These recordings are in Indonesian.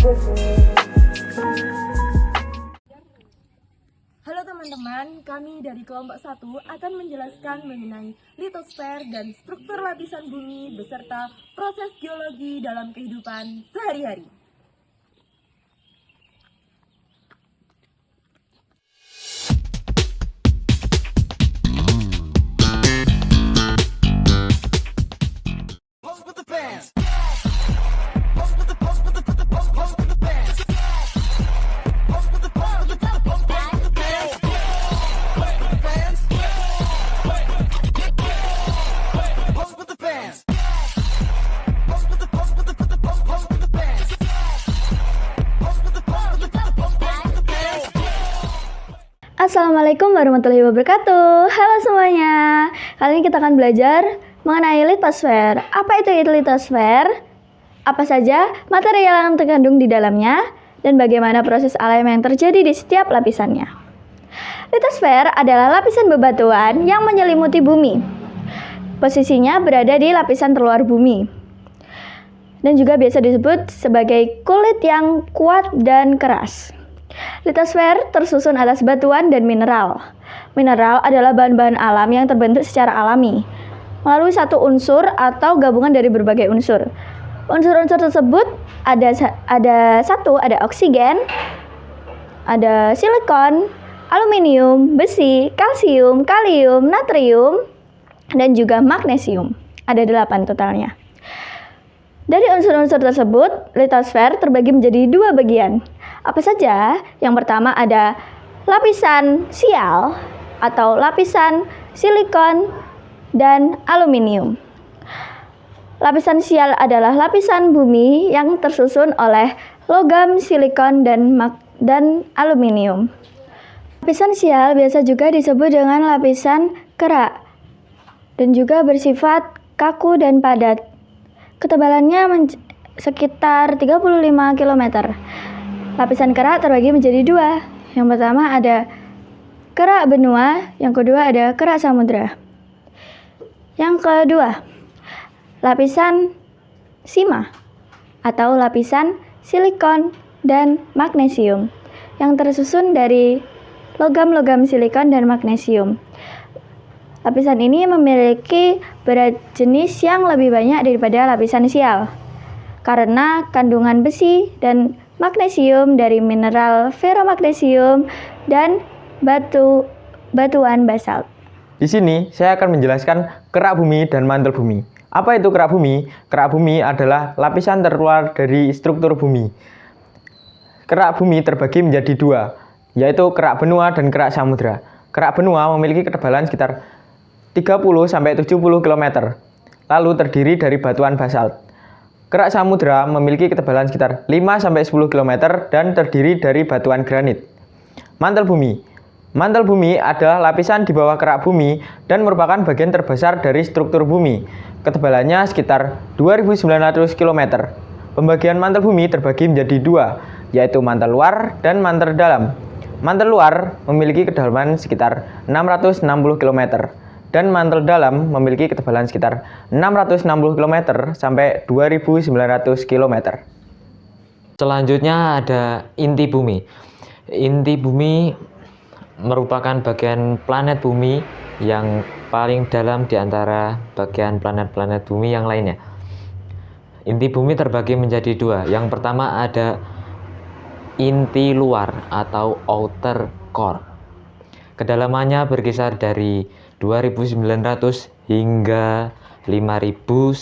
Halo teman-teman, kami dari kelompok 1 akan menjelaskan mengenai litosfer dan struktur lapisan bumi beserta proses geologi dalam kehidupan sehari-hari. Assalamualaikum warahmatullahi wabarakatuh. Halo semuanya. Kali ini kita akan belajar mengenai litosfer. Apa itu litosfer? Apa saja material yang terkandung di dalamnya dan bagaimana proses alam yang terjadi di setiap lapisannya. Litosfer adalah lapisan bebatuan yang menyelimuti bumi. Posisinya berada di lapisan terluar bumi. Dan juga biasa disebut sebagai kulit yang kuat dan keras. Litosfer tersusun atas batuan dan mineral. Mineral adalah bahan-bahan alam yang terbentuk secara alami melalui satu unsur atau gabungan dari berbagai unsur. Unsur-unsur tersebut ada oksigen, ada silikon, aluminium, besi, kalsium, kalium, natrium, dan juga magnesium. Ada 8 totalnya. Dari unsur-unsur tersebut, litosfer terbagi menjadi 2 bagian. Apa saja? Yang pertama ada lapisan sial atau lapisan silikon dan aluminium. Lapisan sial adalah lapisan bumi yang tersusun oleh logam, silikon, dan aluminium. Lapisan sial biasa juga disebut dengan lapisan kerak dan juga bersifat kaku dan padat. Ketebalannya sekitar 35 km. Lapisan kerak terbagi menjadi 2. Yang pertama ada kerak benua, yang kedua ada kerak samudra. Yang kedua, lapisan sima atau lapisan silikon dan magnesium yang tersusun dari logam-logam silikon dan magnesium. Lapisan ini memiliki berat jenis yang lebih banyak daripada lapisan sial karena kandungan besi dan magnesium dari mineral ferromagnesium dan batuan basalt. Di sini saya akan menjelaskan kerak bumi dan mantel bumi. Apa itu kerak bumi? Kerak bumi adalah lapisan terluar dari struktur bumi. Kerak bumi terbagi menjadi 2, yaitu kerak benua dan kerak samudra. Kerak benua memiliki ketebalan sekitar 30-70 km, lalu terdiri dari batuan basalt. Kerak samudra memiliki ketebalan sekitar 5-10 km dan terdiri dari batuan granit. Mantel bumi. Mantel bumi adalah lapisan di bawah kerak bumi dan merupakan bagian terbesar dari struktur bumi. Ketebalannya sekitar 2.900 km. Pembagian mantel bumi terbagi menjadi 2, yaitu mantel luar dan mantel dalam. Mantel luar memiliki kedalaman sekitar 660 km. Dan mantel dalam memiliki ketebalan sekitar 660 km sampai 2.900 km. Selanjutnya ada inti bumi. Inti bumi merupakan bagian planet bumi yang paling dalam di antara bagian planet-planet bumi yang lainnya. Inti bumi terbagi menjadi 2. Yang pertama ada inti luar atau outer core. Kedalamannya berkisar dari 2.900 hingga 5.100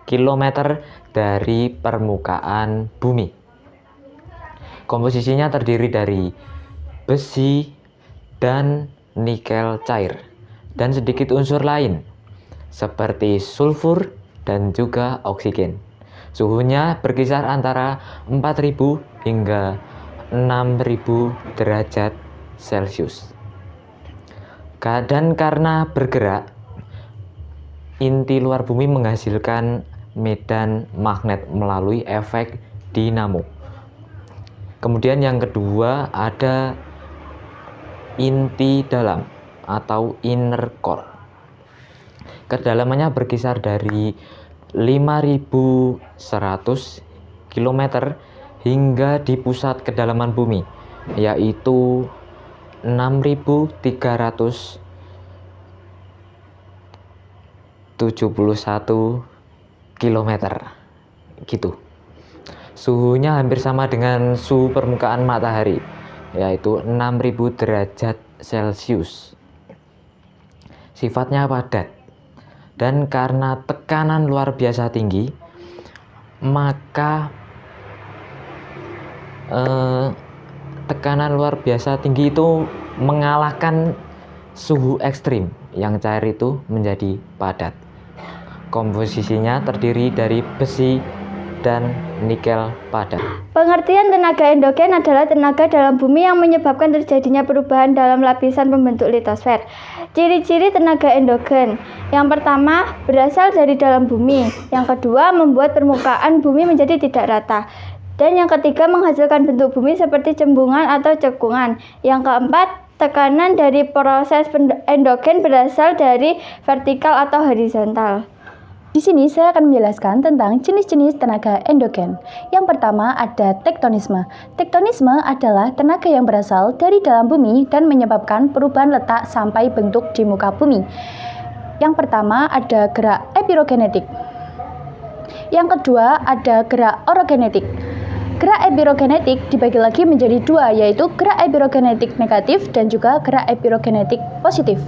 km dari permukaan bumi. Komposisinya terdiri dari besi dan nikel cair dan sedikit unsur lain seperti sulfur dan juga oksigen. Suhunya berkisar antara 4.000 hingga 6.000 derajat Celcius. Dan karena bergerak, inti luar bumi menghasilkan medan magnet melalui efek dinamo. Kemudian yang kedua ada inti dalam atau inner core. Kedalamannya berkisar dari 5.100 km hingga di pusat kedalaman bumi, yaitu 6.371 km gitu. Suhunya hampir sama dengan suhu permukaan matahari, yaitu 6.000 derajat Celcius. Sifatnya padat, dan karena tekanan luar biasa tinggi, maka tekanan luar biasa tinggi itu mengalahkan suhu ekstrim yang cair itu menjadi padat. Komposisinya terdiri dari besi dan nikel padat. Pengertian tenaga endogen adalah tenaga dalam bumi yang menyebabkan terjadinya perubahan dalam lapisan pembentuk litosfer. Ciri-ciri tenaga endogen: yang pertama, berasal dari dalam bumi. Yang kedua, membuat permukaan bumi menjadi tidak rata. Dan yang ketiga, menghasilkan bentuk bumi seperti cembungan atau cekungan. Yang keempat, tekanan dari proses endogen berasal dari vertikal atau horizontal. Di sini saya akan menjelaskan tentang jenis-jenis tenaga endogen. Yang pertama ada tektonisme. Tektonisme adalah tenaga yang berasal dari dalam bumi dan menyebabkan perubahan letak sampai bentuk di muka bumi. Yang pertama ada gerak epirogenetik. Yang kedua ada gerak orogenetik. Gerak epirogenetik dibagi lagi menjadi dua, yaitu gerak epirogenetik negatif dan juga gerak epirogenetik positif.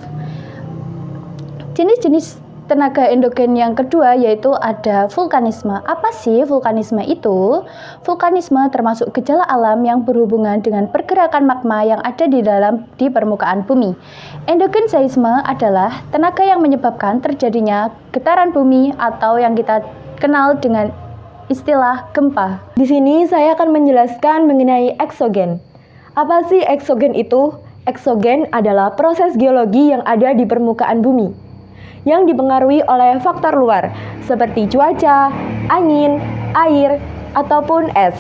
Jenis-jenis tenaga endogen yang kedua yaitu ada vulkanisme. Apa sih vulkanisme itu? Vulkanisme termasuk gejala alam yang berhubungan dengan pergerakan magma yang ada di permukaan bumi. Endogen seisme adalah tenaga yang menyebabkan terjadinya getaran bumi atau yang kita kenal dengan istilah gempa. Di sini saya akan menjelaskan mengenai eksogen. Apa sih eksogen itu? Eksogen adalah proses geologi yang ada di permukaan bumi yang dipengaruhi oleh faktor luar seperti cuaca, angin, air, ataupun es.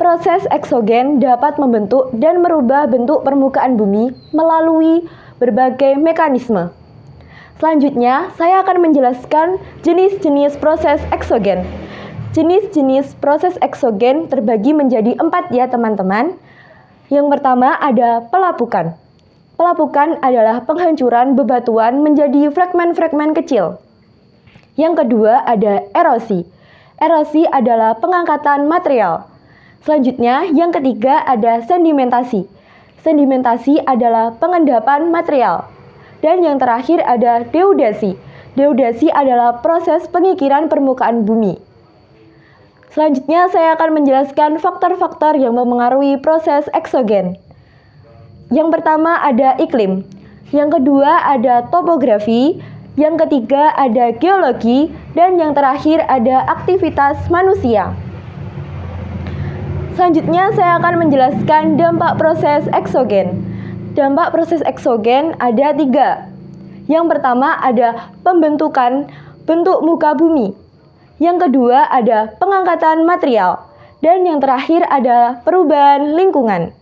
Proses eksogen dapat membentuk dan merubah bentuk permukaan bumi melalui berbagai mekanisme. Selanjutnya, saya akan menjelaskan jenis-jenis proses eksogen. Jenis-jenis proses eksogen terbagi menjadi 4 ya teman-teman. Yang pertama ada pelapukan. Pelapukan adalah penghancuran bebatuan menjadi fragmen-fragmen kecil. Yang kedua ada erosi. Erosi adalah pengangkatan material. Selanjutnya, yang ketiga ada sedimentasi. Sedimentasi adalah pengendapan material. Dan yang terakhir ada deudasi. Deudasi adalah proses pengikiran permukaan bumi. Selanjutnya, saya akan menjelaskan faktor-faktor yang mempengaruhi proses eksogen. Yang pertama ada iklim, yang kedua ada topografi, yang ketiga ada geologi, dan yang terakhir ada aktivitas manusia. Selanjutnya saya akan menjelaskan dampak proses eksogen. Dampak proses eksogen ada 3. Yang pertama ada pembentukan bentuk muka bumi. Yang kedua ada pengangkatan material. Dan yang terakhir ada perubahan lingkungan.